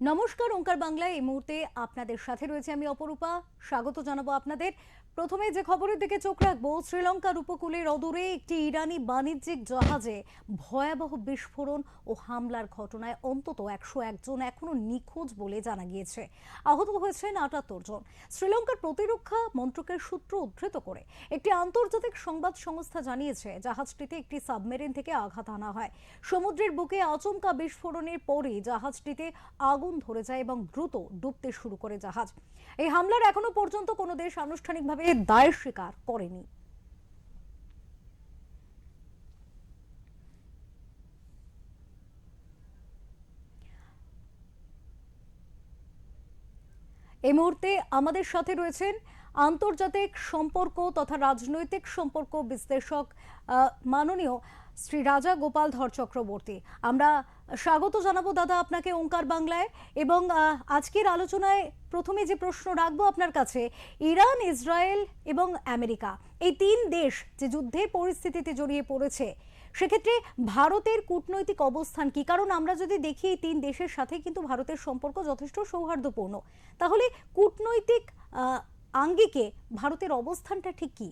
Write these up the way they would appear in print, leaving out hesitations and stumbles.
নমস্কার, ওঙ্কার বাংলায় এই মুহূর্তে আপনাদের সাথে রয়েছে আমি অপরূপা। স্বাগত জানাবো আপনাদের। প্রথমে যে খবরের দিকে চোখ রাখবো, শ্রীলঙ্কার উপকূলের অদূরে একটি ইরানি বাণিজ্যিক জাহাজে ভয়াবহ বিস্ফোরণ ও হামলার ঘটনায় অন্তত 101 জন এখনো নিখোঁজ বলে জানা গিয়েছে। আহত হয়েছেন 78 জন। শ্রীলঙ্কার প্রতিরক্ষা মন্ত্রকের সূত্র উদ্ধৃত করে একটি আন্তর্জাতিক সংবাদ সংস্থা জানিয়েছে, জাহাজটিতে একটি সাবমেরিন থেকে আঘাত আনা হয়। সমুদ্রের বুকে আচমকা বিস্ফোরণের পরই জাহাজটিতে আগুন ধরে যায় এবং দ্রুত ডুবতে শুরু করে জাহাজ। এই হামলার এখনো পর্যন্ত কোনো দেশ আনুষ্ঠানিকভাবে দায় স্বীকার করেনি। এই মুহূর্তে আমাদের সাথে রয়েছেন আন্তর্জাতিক সম্পর্ক তথা রাজনৈতিক সম্পর্ক বিশ্লেষক মাননীয় শ্রী রাজা গোপাল ধর চক্রবর্তী। আমরা স্বাগত জানাবো দাদা আপনাকে ওঙ্কার বাংলায়। এবং আজকের আলোচনায় প্রথমে যে প্রশ্ন রাখবো আপনার কাছে, ইরান, ইসরায়েল এবং আমেরিকা, এই তিন দেশ যে যুদ্ধের পরিস্থিতিতে জড়িয়ে পড়েছে, সেক্ষেত্রে ভারতের কূটনৈতিক অবস্থান কি? কারণ আমরা যদি দেখি এই তিন দেশের সাথে কিন্তু ভারতের সম্পর্ক যথেষ্ট সৌহার্দ্যপূর্ণ। তাহলে কূটনৈতিক আঙ্গিকে ভারতের অবস্থানটা ঠিক কি?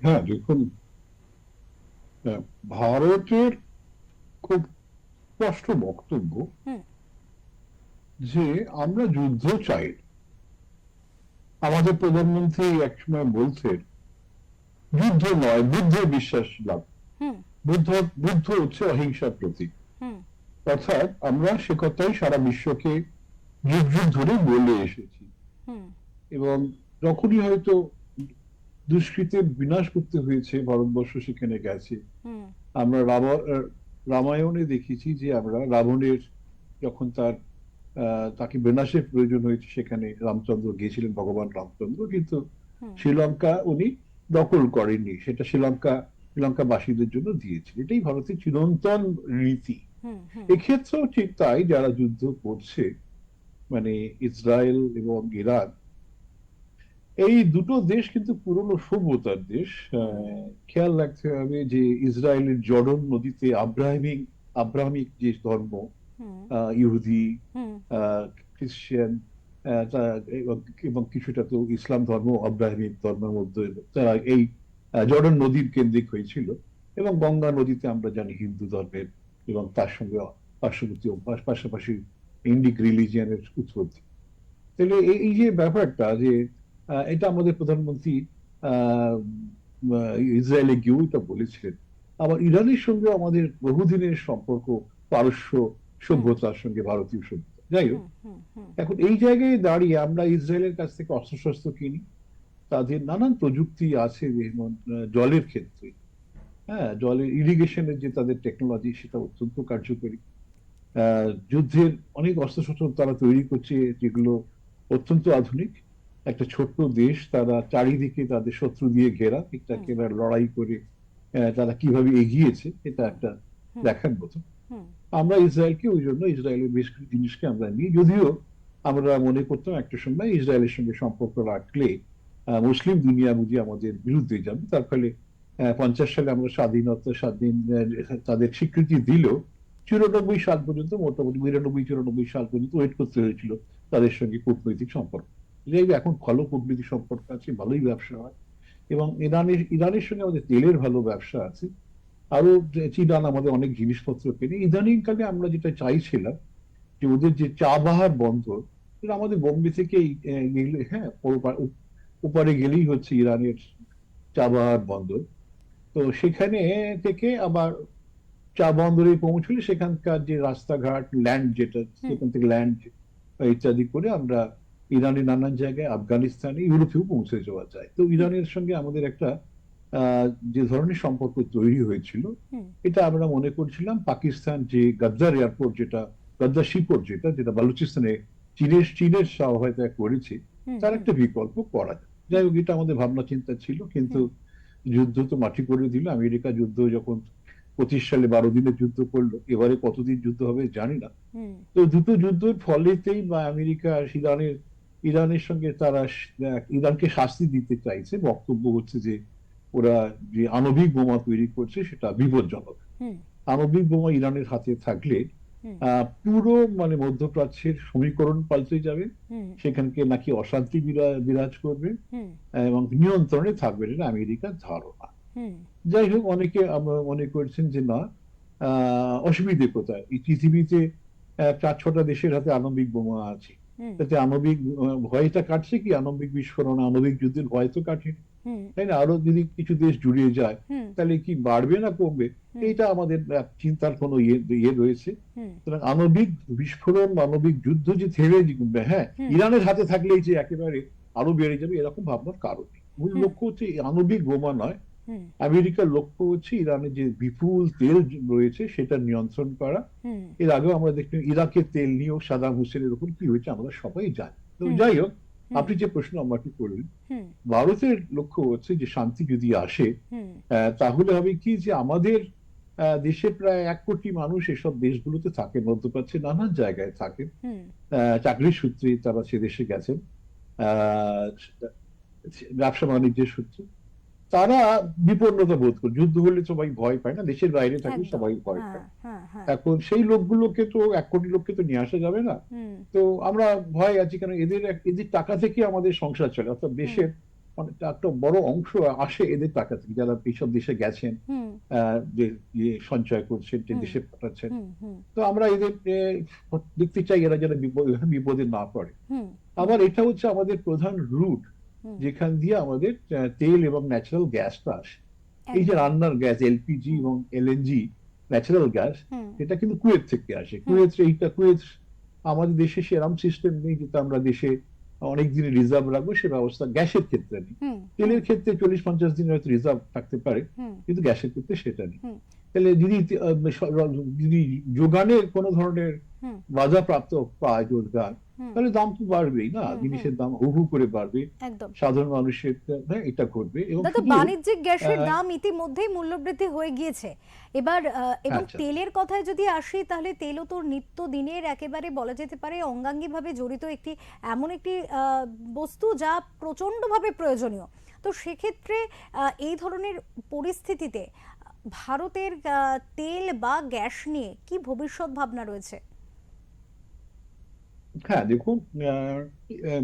হ্যাঁ, দেখুন, ভারতের খুব স্পষ্ট বক্তব্য যে আমরা যুদ্ধ চাই। আমাদের প্রধানমন্ত্রী একসময় বলছেন যুদ্ধ নয়, বুদ্ধে বিশ্বাস লাভ। বুদ্ধ বুদ্ধ হচ্ছে অহিংসার প্রতীক। অর্থাৎ আমরা সে কথাই সারা বিশ্বকে যুগ যুগ ধরে বলে এসেছি। এবং যখনই হয়তো দুষ্কৃতের বিনাশ করতে হয়েছে, ভারতবর্ষ সেখানে গেছে। আমরা রামায়ণে দেখেছি যে আমরা রাবণের যখন তাকে বিনাশের প্রয়োজন হয়েছে, সেখানে রামচন্দ্র গিয়েছিলেন, ভগবান রামচন্দ্র, কিন্তু শ্রীলঙ্কা উনি দখল করেননি, সেটা শ্রীলঙ্কাবাসীদের জন্য দিয়েছিল। এটাই ভারতের চিরন্তন রীতি। এক্ষেত্রেও ঠিক তাই, যারা যুদ্ধ করছে মানে ইসরায়েল এবং ইরান, এই দুটো দেশ কিন্তু পুরনো সভ্যতার দেশ। খেয়াল রাখতে হবে যে ইসরায়েলের জর্ডন নদীতে আব্রাহামিক যে ধর্ম, ইহুদি, খ্রিস্টান এবং কিছুটা তো ইসলাম ধর্ম, আব্রাহামিক ধর্মের মধ্যে তারা এই জর্ডন নদীর কেন্দ্রিক হয়েছিল। এবং গঙ্গা নদীতে আমরা জানি হিন্দু ধর্মের এবং তার সঙ্গে পার্শ্ববর্তী পাশাপাশি ইন্ডিক রিলিজিয়ানের উৎপত্তি। তাহলে এই যে ব্যাপারটা, যে এটা আমাদের প্রধানমন্ত্রী ইসরায়েলে গিয়েও এটা বলেছিলেন। আবার ইরানের সঙ্গে আমাদের বহুদিনের সম্পর্ক, পারস্য সভ্যতার সঙ্গে ভারতীয় সভ্যতা। যাই হোক, এখন এই জায়গায় দাঁড়িয়ে আমরা ইসরায়েলের কাছ থেকে অস্ত্রশস্ত্র কিনি। তাদের নানান প্রযুক্তি আছে, যেমন জলের ক্ষেত্রে, হ্যাঁ, জলের ইরিগেশনের যে তাদের টেকনোলজি, সেটা অত্যন্ত কার্যকরী। যুদ্ধের অনেক অস্ত্রশস্ত্র তারা তৈরি করছে, যেগুলো অত্যন্ত আধুনিক। একটা ছোট্ট দেশ, তারা চারিদিকে তাদের শত্রু দিয়ে ঘেরা, এটাকে লড়াই করে তারা কিভাবে এগিয়েছে, এটা একটা দেখার মতো। আমরা ইসরায়েলকে ওই জন্য ইসরায়েলের বেশ কিছু জিনিসকে আমরা নিই, যদিও আমরা মনে করতাম একটা সময় ইসরায়েলের সঙ্গে সম্পর্ক রাখলে মুসলিম দুনিয়া বুঝি আমাদের বিরুদ্ধে যাবে। তার ফলে 50 সালে আমরা স্বাধীন তাদের স্বীকৃতি দিল। 94 সাল পর্যন্ত, মোটামুটি 92-94 সাল পর্যন্ত ওয়েট করতে হয়েছিল তাদের সঙ্গে কূটনৈতিক সম্পর্ক। এখন ভালো কূটনৈতিক সম্পর্ক আছে, ভালোই ব্যবসা হয়। এবং ইরানের সঙ্গে আমাদের তেলের ভালো ব্যবসা আছে। আরো ইরান আমাদের অনেক জিনিসপত্র কেনে। ইদানিং কালে আমরা যেটা চাইছিলাম যে ওদের যে চা বাহার বন্দর, আমাদের বোম্বে থেকে হ্যাঁ, ওপারে গেলেই হচ্ছে ইরানের চা বাহার বন্দর। তো সেখানে থেকে আবার চা বন্দরে পৌঁছলে সেখানকার যে রাস্তাঘাট, ল্যান্ড, যেটা সেখান থেকে ল্যান্ড ইত্যাদি করে আমরা ইরানের নানান জায়গায়, আফগানিস্তানে, ইউরোপেও পৌঁছে যাওয়া যায়। তো ইরানের সঙ্গে আমাদের একটা যে ধরনের সম্পর্ক তৈরি হয়েছিল, এটা আমরা মনে করছিলাম পাকিস্তান যে গদ্দার এয়ারপোর্ট, গদ্দার শিপোর্ট যেটা যেটা বালুচিস্তানে চীনের সহায়তায় করেছে, তার একটা বিকল্প করা যায়। যাই হোক, এটা আমাদের ভাবনা চিন্তা ছিল, কিন্তু যুদ্ধ তো মাটি করে দিল। আমেরিকা যুদ্ধ যখন 25 সালে 12 দিনের যুদ্ধ করলো, এবারে কতদিন যুদ্ধ হবে জানি না। তো দুটো যুদ্ধের ফলেতেই বা আমেরিকা আর ইরানের সঙ্গে তারা ইরানকে শাস্তি দিতে চাইছে। বক্তব্য হচ্ছে যে ওরা যে আণবিক বোমা তৈরি করছে সেটা বিপজ্জনক। আণবিক বোমা ইরানের হাতে থাকলে হুম, পুরো মানে মধ্যপ্রাচ্যের সমীকরণ পাল্টে যাবে, হুম, সেখানকে নাকি অশান্তি বিরাজ করবে হুম, এবং নিয়ন্ত্রণে থাকবে এটা আমেরিকার ধারণা। হুম, যাই হোক, অনেকে মনে করছেন যে না, অসুবিধে কোথায়, এই পৃথিবীতে 4-6টা দেশের হাতে আণবিক বোমা আছে, হুম, তাতে আণবিক ভয়টা কাটছে কি? আণবিক বিস্ফোরণ, আণবিক যুদ্ধের ভয় তো কাটেনি, হুম, তাই না? আরো যদি কিছু দেশ জুড়িয়ে যায় হুম, তাহলে কি বাড়বে না কমবে? হুম, এইটা আমাদের চিন্তার কোনো ইয়ে রয়েছে। হুম, সুতরাং আণবিক বিস্ফোরণ, আণবিক যুদ্ধ যে থেমে যাবে, হ্যাঁ, হুম, ইরানের হাতে থাকলেই যে একেবারে আরো বেড়ে যাবে এরকম ভাবনার কারণ নেই। মূল হুম, লক্ষ্য হচ্ছে এই আণবিক বোমা নয়, হুম, আমেরিকার লক্ষ্য হচ্ছে ইরানের যে বিপুল তেল রয়েছে সেটা নিয়ন্ত্রণ করা। হুম, এর আগেও আমরা দেখলাম ইরাকের তেল নিয়েও সাদাম হোসেনের উপর কি হয়েছে আমরা সবাই জানি। তো হুম, যাই হোক, হুম, আপনি যে প্রশ্ন আমাকে করলেন, হুম, ভারতের লক্ষ্য হচ্ছে যে শান্তি যদি আসে, হুম, তাহলে হবে কি যে আমাদের দেশে প্রায় 1 কোটি মানুষ এসব দেশগুলোতে থাকেন, মধ্যপ্রাচ্যে নানান জায়গায় থাকেন, হুম, চাকরির সূত্রে তারা সে দেশে গেছেন, আহ ব্যবসা বাণিজ্যের সূত্রে তারা বিপন্নতা বোধ করে, যুদ্ধ হলে সবাই ভয় পায় না, দেশের বাইরে থাকলে একদম, সবাই ভয় হ্যাঁ, পায়। হ্যাঁ, হ্যাঁ, এখন সেই লোকগুলোকে তো 1 কোটি লোককে তো নিয়ে আসা যাবে না। হুম, তো আমরা ভয় আছি, কারণ এদের টাকা থেকে আমাদের সংসার চলে, অর্থাৎ হুম, দেশের অনেকটা একটা বড় অংশ আসে এদের টাকা থেকে, যারা এইসব দেশে গেছেন, হুম, যে সঞ্চয় করছেন, যে হুম, দেশে পাঠাচ্ছেন। হুম, হুম, তো আমরা এদের দেখতে চাই এরা যেন বিপদে না পড়ে। হুম, হুম, আবার এটা হচ্ছে আমাদের প্রধান রুট, হুম, যেখান দিয়ে আমাদের তেল এবং ন্যাচারাল গ্যাসটা আসে। এই যে একদম, রান্নার গ্যাস, এলপিজি হুম, এবং এলএনজি, ন্যাচারাল গ্যাস, হুম, এটা কিন্তু কুয়েত থেকে আসে। হুম, কুয়েত আমাদের দেশে সেরকম সিস্টেম নেই যেটা আমরা দেশে অনেক দিন রিজার্ভ রাখবো, সে ব্যবস্থা গ্যাসের ক্ষেত্রে নেই। হুম, হুম, তেলের ক্ষেত্রে 40-50 দিন হয়তো রিজার্ভ থাকতে পারে, হুম, কিন্তু গ্যাসের ক্ষেত্রে সেটা নেই। হুম, তাহলে যদি যোগানের কোনো ধরনের হুম, বাধাপ্রাপ্ত পায় রোজগার, হুম, তাহলে দাম তো বাড়বেই না, হুম, হুম, জিনিসের দাম হু হু করে বাড়বে, একদম। সাধারণ মানুষের, হ্যাঁ, এটা ঘটবে। এবং দাদা, শুধু বাণিজ্যিক গ্যাসের আহ, দাম ইতিমধ্যেই মূল্যবৃদ্ধি হয়ে গিয়েছে। এবার এবং আচ্ছা, তেলের কথায় যদি আসি, তাহলে তেলও তো নিত্যদিনের একেবারে বলা যেতে পারে অঙ্গাঙ্গিভাবে জড়িত একটি এমন একটি বস্তু যা প্রচণ্ডভাবে প্রয়োজনীয়। তো সেক্ষেত্রে এই ধরনের পরিস্থিতিতে ভারতের তেল বা গ্যাস নিয়ে কি ভবিষ্যৎ ভাবনা রয়েছে? হ্যাঁ, দেখুন, আহ,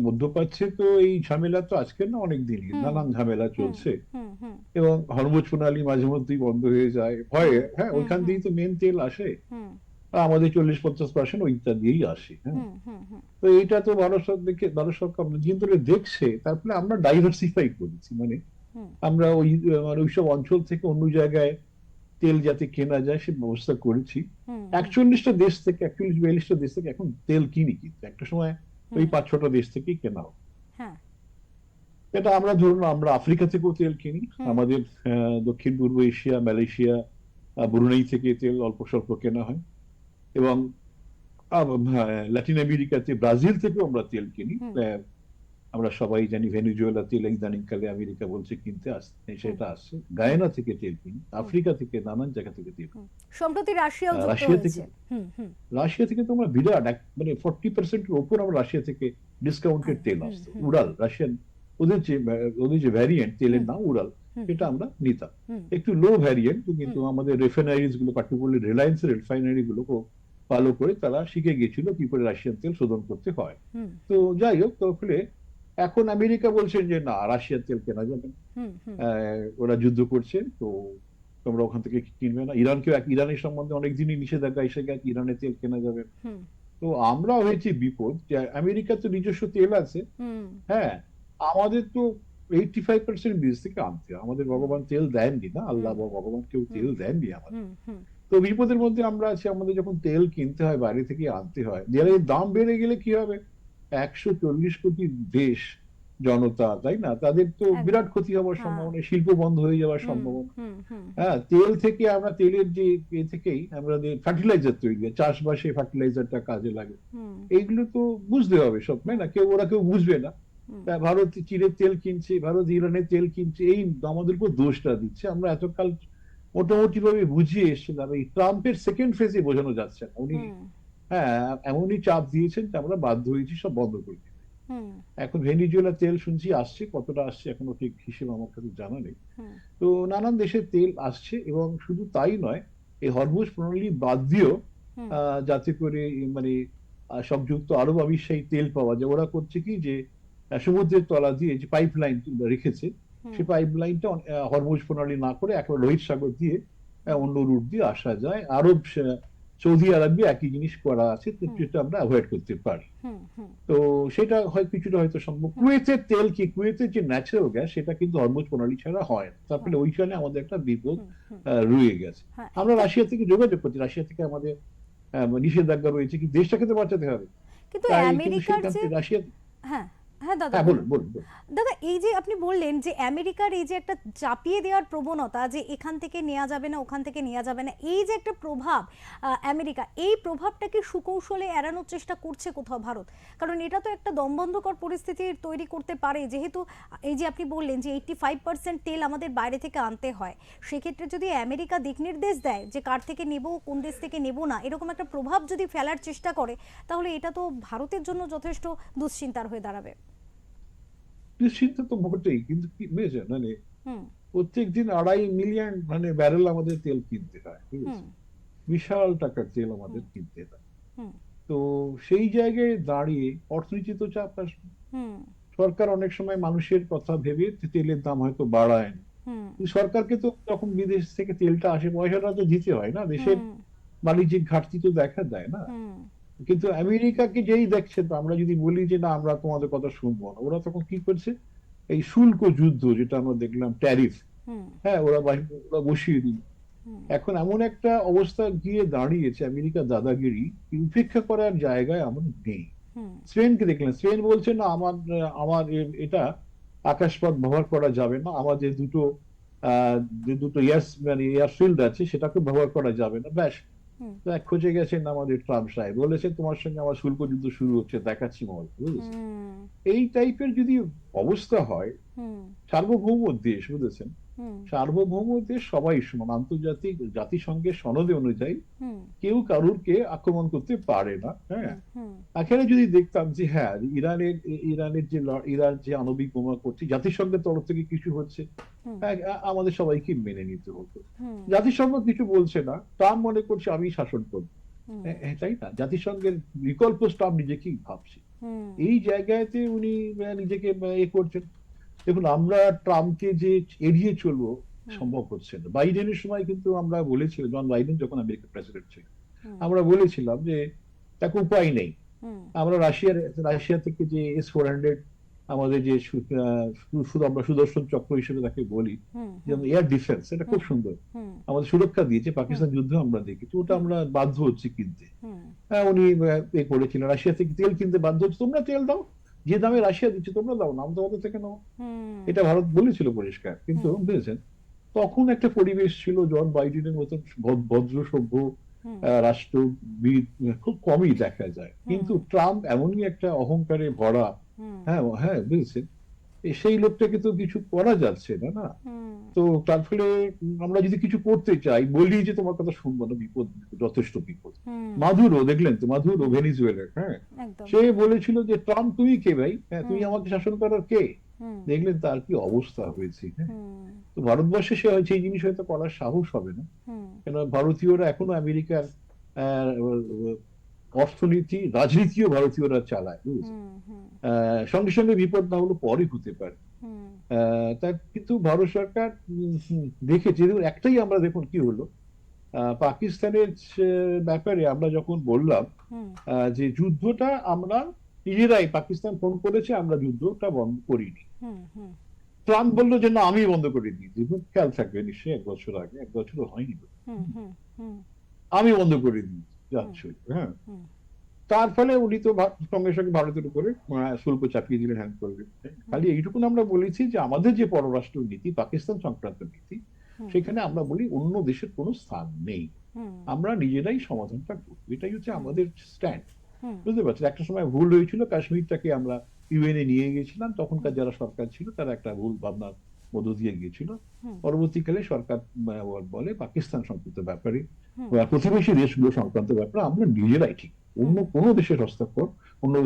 মধ্যপ্রাচ্যে তো এই ঝামেলা তো আজকের না, অনেক দিনই হুম, নানান ঝামেলা হুম, চলছে, হুম, হুম, এবং হরমুজ প্রণালী মাঝে মধ্যেই বন্ধ হয়ে যায় ভয়ে, হুম, হ্যাঁ, হুম, ওইখান হুম, দিয়েই তো মেন তেল আসে। হুম, আমাদের 40-50% ওইটা দিয়েই আসে, হ্যাঁ। হুম, হুম, হুম, তো এইটা তো ভারত সরকার অনেকদিন ধরে দেখছে, তারপরে আমরা ডাইভার্সিফাই করেছি, মানে হুম, আমরা মানে ওইসব অঞ্চল থেকে অন্য জায়গায় তেল যাতে কেনা যায় সে ব্যবস্থা করেছি। হুম, হুম, 41-42টা দেশ থেকে এখন তেল কিনি, কিন্তু একটা সময় ওই হুম, 5-6টা দেশ থেকেই কেনা হতো। হ্যাঁ, এটা আমরা ধরুন আমরা আফ্রিকা থেকেও তেল কিনি, হুম, আমাদের দক্ষিণ পূর্ব এশিয়া, মালয়েশিয়া, হুম, ব্রুনেই থেকে তেল অল্প স্বল্প কেনা হয়, এবং ল্যাটিন আমেরিকাতে ব্রাজিল থেকেও আমরা তেল কিনি। হুম, আমরা সবাই জানি ভেনেজুয়েলা তেল ইদানিংকালে আমেরিকা বলছে কিনতে আসছে, হুম, সেটা আসছে। হুম, গায়ানা থেকে তেল কিনি, হুম, আফ্রিকা থেকে, নানান জায়গা থেকে তেল হুম। কিনি। সম্প্রতি রাশিয়াও যুক্ত রাশিয়া থেকে, হয়েছে। হুম, হুম, তো আমরা বিরাট মানে 40%-এর ওপর আমরা রাশিয়া থেকে ডিসকাউন্টেড তেল হুম, আসতো, হুম, উড়াল হুম, রাশিয়ান, ওদের যে ভ্যারিয়েন্ট তেলের হুম, নাম উড়াল, হুম, সেটা হুম, আমরা নিতাম। হুম, একটু লো ভ্যারিয়েন্ট, কিন্তু হুম, আমাদের রিফাইনারিজ গুলো, পার্টিকুলারলি রিলায়েন্সের রিফাইনারি গুলো ভালো করে তারা শিখে গেছিল কি করে রাশিয়ান তেল শোধন করতে হয়। হুম, তো যাই হোক, তো ফলে এখন আমেরিকা বলছেন যে না, রাশিয়ার তেল কেনা যাবে না, হুম, হুম, ওরা যুদ্ধ করছে, তো তোমরা ওখান থেকে কিনবে না। ইরানের সম্বন্ধে অনেকদিনই নিষেধাজ্ঞা এসে গেছে, ইরানের তেল কেনা যাবে না। হুম, তো আমরা হয়েছি বিপদ যে আমেরিকার তো নিজস্ব তেল আছে, হুম, হ্যাঁ, আমাদের তো 85% বীজ থেকে আনতে হয়। আমাদের হুম, ভগবান তেল দেননি না, আল্লাহ হুম, বা ভগবান কেউ হুম, তেল দেননি আমাদের। হুম, হুম, তো বিপদের মধ্যে আমরা আছি, আমাদের যখন তেল কিনতে হয় বাইরে থেকে আনতে হয়, হুম, এর দাম বেড়ে গেলে কি হবে? 140 কোটি দেশ জনতা, তাই না, তাদের তো বিরাট একদম, ক্ষতি হওয়ার হ্যাঁ, সম্ভাবনা, শিল্প বন্ধ হয়ে যাওয়ার হুম, সম্ভাবনা। হুম, হুম, হ্যাঁ, তেল থেকে আমরা তেলের যে থেকেই আমরা ফার্টিলাইজার তৈরি হয়, চাষবাসে ফার্টিলাইজারটা কাজে লাগে। হুম, এইগুলো তো বুঝতে হবে সব, তাই হুম, না? কেউ বুঝবে না। হুম, ভারত চীনের তেল কিনছে, ভারত ইরানের তেল কিনছে, এই আমাদের উপর দোষটা দিচ্ছে। আমরা এতকাল মোটামুটি ভাবে বুঝিয়ে এসেছিলাম, এই ট্রাম্পের সেকেন্ড ফেজে বোঝানো যাচ্ছে না, উনি, হুম, হ্যাঁ, এমনই চাপ দিয়েছেন যে আমরা বাধ্য হয়েছি সব বন্ধ করে দিতে। হুম, এখন ভেনিজুয়েলা তেল শুনছি আসছে, কতটা আসছে এখনো ঠিক হিসেব আমার কাছে জানা নেই। হুম, তো নানান দেশের তেল আসছে, এবং শুধু তাই নয়, এই হরমুজ প্রণালী বাদ দিয়েও হুম, যাতে করে মানে সংযুক্ত আরব আমিরশাহী তেল পাওয়া যায়। ওরা করছে কি যে সমুদ্রের তলা দিয়ে যে পাইপ লাইন রেখেছে, হুম, সেই পাইপ লাইনটা হরমুজ প্রণালী না করে একেবারে লোহিত সাগর দিয়ে হুম, অন্য রুট দিয়ে আসা যায়। সৌদি আরবে একই জিনিস করা আছে, তো হুম, যেটা আমরা অ্যাভয়েড করতে পারি। হুম, হুম, তো সেটা হয় কিছুটা হয়তো সম্ভব। হুম, কুয়েতের তেল কি, কুয়েতের যে ন্যাচারাল গ্যাস সেটা কিন্তু হরমুজ প্রণালী ছাড়া হয় না। তারপরে হয় না। ওইখানে আমাদের একটা বিপদ হুম, হুম, রয়ে গেছে। হ্যাঁ। আমরা তো রাশিয়া থেকে যোগাযোগ করছি, রাশিয়া থেকে আমাদের নিষেধাজ্ঞা রয়েছে, কি দেশটাকে তো বাঁচাতে হবে। কিন্তু তাই কিন্তু আমেরিকার সেইখান যে, থেকে রাশিয়া। হ্যাঁ, হ্যাঁ দাদা হ্যাঁ, বলুন। বলুন বলুন বলুন। দাদা এই যে আপনি বললেন যে আমেরিকার এই যে একটা চাপিয়ে দেওয়ার প্রবণতা, যে এখান থেকে নেওয়া যাবে না, ওখান থেকে নেওয়া যাবে না, এই যে একটা প্রভাব আমেরিকা, এই প্রভাবটাকে সুকৌশলে এড়ানোর চেষ্টা করছে কোথাও ভারত? কারণ এটা তো একটা দমবন্ধকর পরিস্থিতি তৈরি করতে পারে, যেহেতু এই যে আপনি বললেন যে 85% তেল আমাদের বাইরে থেকে আনতে হয়। সেক্ষেত্রে যদি আমেরিকা দিক নির্দেশ দেয় যে কার থেকে নেব, কোন দেশ থেকে নেব না, এরকম একটা প্রভাব যদি ফেলার চেষ্টা করে, তাহলে এটা তো ভারতের জন্য যথেষ্ট দুশ্চিন্তার হয়ে দাঁড়াবে। নিশ্চিন্ত তো বটেই, কিন্তু কি বুঝেছেন মানে হুম, প্রত্যেক দিন 2.5 মিলিয়ন মানে ব্যারেল আমাদের তেল কিনতে হয়, ঠিক হুম, আছে? বিশাল টাকার তেল হুম, আমাদের কিনতে হয়। হুম, তো সেই জায়গায় দাঁড়িয়ে অর্থনীতি তো চাপ আসবে। হুম, সরকার অনেক সময় মানুষের কথা ভেবে তেলের দাম হয়তো বাড়ায় না। হুম, কিন্তু সরকারকে তো যখন বিদেশ থেকে তেলটা আসে পয়সাটা তো দিতে হয় না, দেশের হুম, বাণিজ্যিক ঘাটতি তো দেখা দেয় না। হুম, কিন্তু আমেরিকাকে যেই দেখছে, তো আমরা যদি বলি যে না আমরা তোমাদের কথা শুনবো না, ওরা তখন কি করছে, এই শুল্ক যুদ্ধ যেটা আমরা দেখলাম, ট্যারিফ, হুম, হ্যাঁ ওরা বসিয়ে দিল। হুম, এখন এমন একটা অবস্থা গিয়ে দাঁড়িয়েছে, আমেরিকা দাদাগিরি উপেক্ষা করার জায়গায় আমরা নেই। হুম, স্পেনকে দেখলেন, স্পেন বলছে না আমার আমার এটা আকাশপথ ব্যবহার করা যাবে না, আমাদের যে দুটো মানে এয়ারফিল্ড আছে সেটাকে ব্যবহার করা যাবে না, ব্যাস। হুম, খোঁজে গেছেন আমাদের ট্রাম্প সাহেব, বলেছে তোমার সঙ্গে আমার শুল্ক যুদ্ধ শুরু হচ্ছে, দেখাচ্ছি মহল, বুঝেছেন? হুম, এই টাইপের যদি অবস্থা হয়, হুম, সার্বভৌম দেশ, বুঝেছেন, হুম, সার্বভৌম দেশ সবাই সমান, আন্তর্জাতিক জাতিসংঘের সনদে অনুযায়ী হুম, কেউ কারুরকে আক্রমণ করতে পারে না, হ্যাঁ। হুম, হুম, এখানে যদি দেখতাম যে হ্যাঁ ইরানের যে ইরান যে আণবিক বোমা করছে, জাতিসংঘের তরফ থেকে কিছু হচ্ছে, হুম, হ্যাঁ, আমাদের সবাইকে মেনে নিতে হতো। হুম, জাতিসংঘ কিছু বলছে না, ট্রাম্প মনে করছে আমি শাসন করব। হুম, তাই না? জাতিসংঘের বিকল্প ট্রাম্প নিজেকেই ভাবছে। হুম, এই জায়গাতে উনি নিজেকে করছেন। দেখুন, আমরা ট্রাম্পকে যে এড়িয়ে চলবো হুম, সম্ভব হচ্ছে না। বাইডেনের সময় কিন্তু আমরা বলেছিলাম, জন বাইডেন যখন আমেরিকার প্রেসিডেন্ট ছিল, হুম, আমরা বলেছিলাম যে তাকে উপায় নেই। হুম, আমরা রাশিয়া থেকে যে S-400, আমাদের যে শুধু আমরা সুদর্শন চক্র হিসেবে তাকে বলি, হুম, যেমন এয়ার ডিফেন্স, এটা খুব হুম, সুন্দর, হুম, আমাদের সুরক্ষা দিয়েছে। হুম, পাকিস্তান যুদ্ধ আমরা দেখেছি, ওটা হুম, আমরা বাধ্য হচ্ছি কিনতে। হুম, হ্যাঁ, উনি করেছিলেন, রাশিয়া থেকে তেল কিনতে বাধ্য হচ্ছে, তোমরা তেল দাও, যে দামে রাশিয়া দিচ্ছে তোমরা দাও না, আমরা তোমাদের থেকে নাও। হুম, এটা ভারত বলেছিল পরিষ্কার, কিন্তু হুম, বুঝেছেন, তখন একটা পরিবেশ ছিল, জন বাইডেনের মতন ভদ্র সভ্য হুম, রাষ্ট্রবিদ খুব কমই দেখা যায়। হুম, কিন্তু ট্রাম্প এমনই একটা অহংকারে ভরা, হুম, হ্যাঁ হ্যাঁ, বুঝেছেন, সেই লোকটাকে তো কিছু করা যাচ্ছে না, না। হুম, তো তার ফলে আমরা যদি কিছু করতে চাই, বলি যে তোমার কথা শুনবো না, বিপদ, যথেষ্ট বিপদ। হুম, মাদুরো দেখলেন তো, মাদুরো হুম, ভেনিজুয়েলার, হ্যাঁ, একদম, সে বলেছিল যে ট্রাম্প তুমি কে ভাই, হ্যাঁ তুমি হুম, আমাকে শাসন করার কে? হুম, দেখলেন তার কি অবস্থা হয়েছে, হ্যাঁ। হুম, তো ভারতবর্ষে সে হয়তো এই জিনিস হয়তো করার সাহস হবে না, হুম, কেন ভারতীয়রা এখনো আমেরিকার আহ, অর্থনীতি, রাজনীতিও ভারতীয়রা চালায়, বুঝেছেন? হুম, হুম, সঙ্গে সঙ্গে বিপদ না হলে পরই হতে পারে। হুম, তার কিন্তু ভারত সরকার দেখেছে, দেখুন একটাই, আমরা দেখুন কি হলো, পাকিস্তানের ব্যাপারে আমরা যখন বললাম হুম, যে যুদ্ধটা আমরা নিজেরাই, পাকিস্তান ফোন করেছে, আমরা যুদ্ধটা বন্ধ করিনি, হুম, হুম, ট্রাম্প বললো যে না আমি বন্ধ করে দিয়েছি। খেয়াল থাকবে নিশ্চয়ই 1 বছর আগে, 1 বছর হয়নি তো, হুম, হুম, হুম, আমি বন্ধ করে দিয়েছি হুম, যাচ্ছি, হ্যাঁ। হুম, তার ফলে উনি তো সঙ্গে সঙ্গে ভারতের উপরে শুল্ক চাপিয়ে দিলেন, হ্যান করলেন। হুম, খালি এইটুকু আমরা বলেছি যে আমাদের যে পররাষ্ট্র নীতি, পাকিস্তান সংক্রান্ত নীতি, হুম, সেখানে আমরা বলি অন্য দেশের কোনো স্থান নেই, হুম, আমরা নিজেরাই সমাধানটা করবো, এটাই হচ্ছে হুম, আমাদের স্ট্যান্ড। হুম, বুঝতে পারছেন, একটা সময় ভুল হয়েছিল, কাশ্মীরটাকে আমরা ইউএনএ নিয়ে গেছিলাম, তখনকার হুম, যারা সরকার ছিল তারা একটা ভুল ভাবনার মধ্য দিয়ে গিয়েছিল। হুম, পরবর্তীকালে সরকার বলে পাকিস্তান সংক্রান্ত ব্যাপারে হুম, বা প্রতিবেশী দেশগুলো সংক্রান্ত ব্যাপারে আমরা নিজেরাই ঠিক, অন্য হুম, কোনো দেশের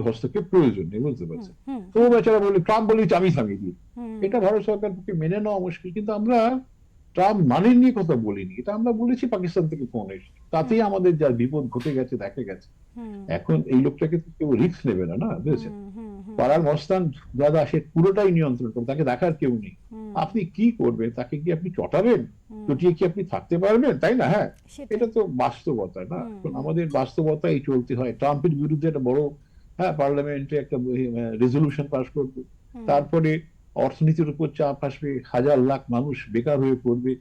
হস্তক্ষেপ প্রয়োজন নেই, বুঝতে হুম, পারছেন। হুম, তো বেচারা বলি, ট্রাম্প বলি আমি থামিয়ে দিই, হুম, এটা ভারত সরকার পক্ষে মেনে নেওয়া মুশকিল। কিন্তু আমরা ট্রাম্প মানেন নিয়ে কথা বলিনি, এটা আমরা বলেছি পাকিস্তান থেকে ফোন এসে, তাতেই আমাদের যার বিপদ ঘটে গেছে দেখা গেছে। হুম এখন এই লোকটাকে তো কেউ রিস্ক নেবে না, না বুঝেছেন? হুম হুম হুম পাড়ার মস্তান দাদা, সে পুরোটাই নিয়ন্ত্রণ করে, তাকে দেখার কেউ নেই। হুম আপনি কি করবেন? তাকে কি আপনি চটাবেন? হুম, চটিয়ে কি আপনি থাকতে পারবেন? তাই না? হ্যাঁ, সেটাই। এটা তো বাস্তবতা না। হুম এখন হুম আমাদের বাস্তবতাই চলতে হয়। ট্রাম্পের বিরুদ্ধে একটা বড়, হ্যাঁ, পার্লামেন্টে একটা রেজলিউশন পাস করবে, হুম তারপরে অর্থনীতির উপর চাপ আসবে, হাজার লাখ মানুষ বেকার হয়ে পড়বে,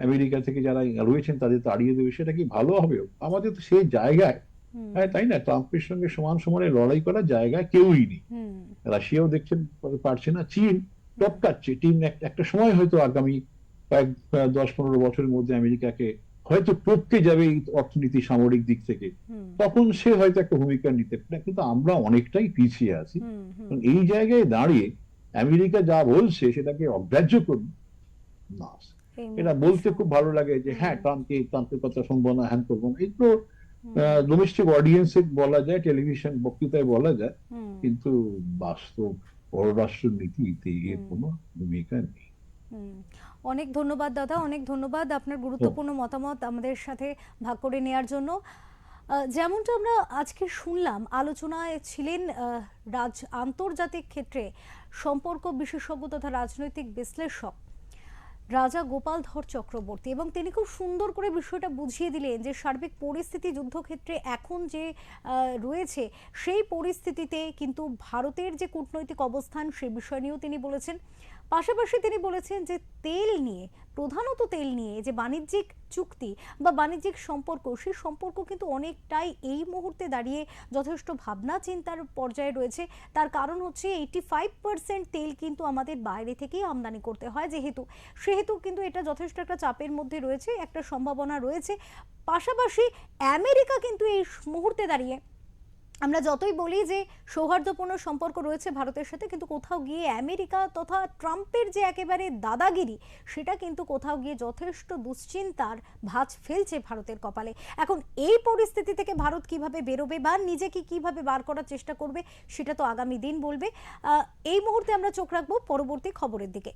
আমেরিকা থেকে যারা রয়েছেন তাদের তাড়িয়ে দেবে, সেটা কি ভালো হবে? আমাদের তো সেই জায়গায়, হুম হ্যাঁ তাই না, ট্রাম্পের সঙ্গে সমান সমানে লড়াই করার জায়গায় কেউই নেই। হুম রাশিয়াও দেখছেন পারছে না, চীন হুম টপকাচ্ছে। চীন একটা সময় হয়তো আগামী কয়েক 10-15 বছরের মধ্যে আমেরিকাকে হয়তো টপকে যাবে এই অর্থনীতি সামরিক দিক থেকে, হুম তখন সে হয়তো একটা ভূমিকা নিতে পারে। কিন্তু আমরা অনেকটাই পিছিয়ে আছি। হুম হুম কারণ এই জায়গায় দাঁড়িয়ে আমেরিকা যা বলছে সেটাকে অগ্রাহ্য করুন না। এই এটা মুহূর্তে বলতে খুব ভালো লাগে যে হুম হ্যাঁ, ট্রাম্পের কথা শুনবো না, হ্যান করবো না, এগুলো হুম ডোমেস্টিক অডিয়েন্সে বলা যায়, টেলিভিশন বক্তৃতায় বলা যায়, হুম কিন্তু বাস্তব পররাষ্ট্র নীতিতে এর হুম কোনো ভূমিকা নেই। হুম। অনেক ধন্যবাদ দাদা, অনেক ধন্যবাদ আপনার তো গুরুত্বপূর্ণ মতামত আমাদের সাথে ভাগ করে নেয়ার জন্য। যেমনটা আমরা আজকে শুনলাম, আলোচনায় ছিলেন আন্তর্জাতিক ক্ষেত্রে সম্পর্ক বিশেষজ্ঞ তথা রাজনৈতিক বিশ্লেষক রাজা গোপাল ধর চক্রবর্তী, এবং তিনি খুব সুন্দর করে বিষয়টা বুঝিয়ে দিলেন যে সার্বিক পরিস্থিতি যুদ্ধক্ষেত্রে এখন যে রয়েছে, সেই পরিস্থিতিতে কিন্তু ভারতের যে কূটনৈতিক অবস্থান সে বিষয় নিয়েও তিনি বলেছেন। পাশাপাশি তিনি বলেছেন যে তেল নিয়ে, প্রধানত তেল নিয়ে যে বাণিজ্যিক চুক্তি বা বাণিজ্যিক সম্পর্ক, সেই সম্পর্ক কিন্তু অনেকটাই এই মুহূর্তে দাঁড়িয়ে যথেষ্ট ভাবনা চিন্তার পর্যায়ে রয়েছে। তার কারণ হচ্ছে 85% তেল কিন্তু আমাদের বাইরে থেকেই আমদানি করতে হয়, সেহেতু কিন্তু এটা যথেষ্ট একটা চাপের মধ্যে রয়েছে, একটা সম্ভাবনা রয়েছে। পাশাপাশি আমেরিকা কিন্তু এই মুহূর্তে দাঁড়িয়ে, আমরা যতই বলি যে সৌহার্দ্যপূর্ণ সম্পর্ক রয়েছে ভারতের সাথে, কিন্তু কোথাও গিয়ে আমেরিকা তথা ট্রাম্পের যে একেবারে দাদাগিরি, সেটা কিন্তু কোথাও গিয়ে যথেষ্ট দুশ্চিন্তার ভাঁজ ফেলছে ভারতের কপালে। এখন এই পরিস্থিতি থেকে ভারত কিভাবে বেরোবে বা নিজেকে কিভাবে বার করার চেষ্টা করবে, সেটা তো আগামী দিন বলবে। এই মুহূর্তে আমরা চোখ রাখবো পরবর্তী খবরের দিকে।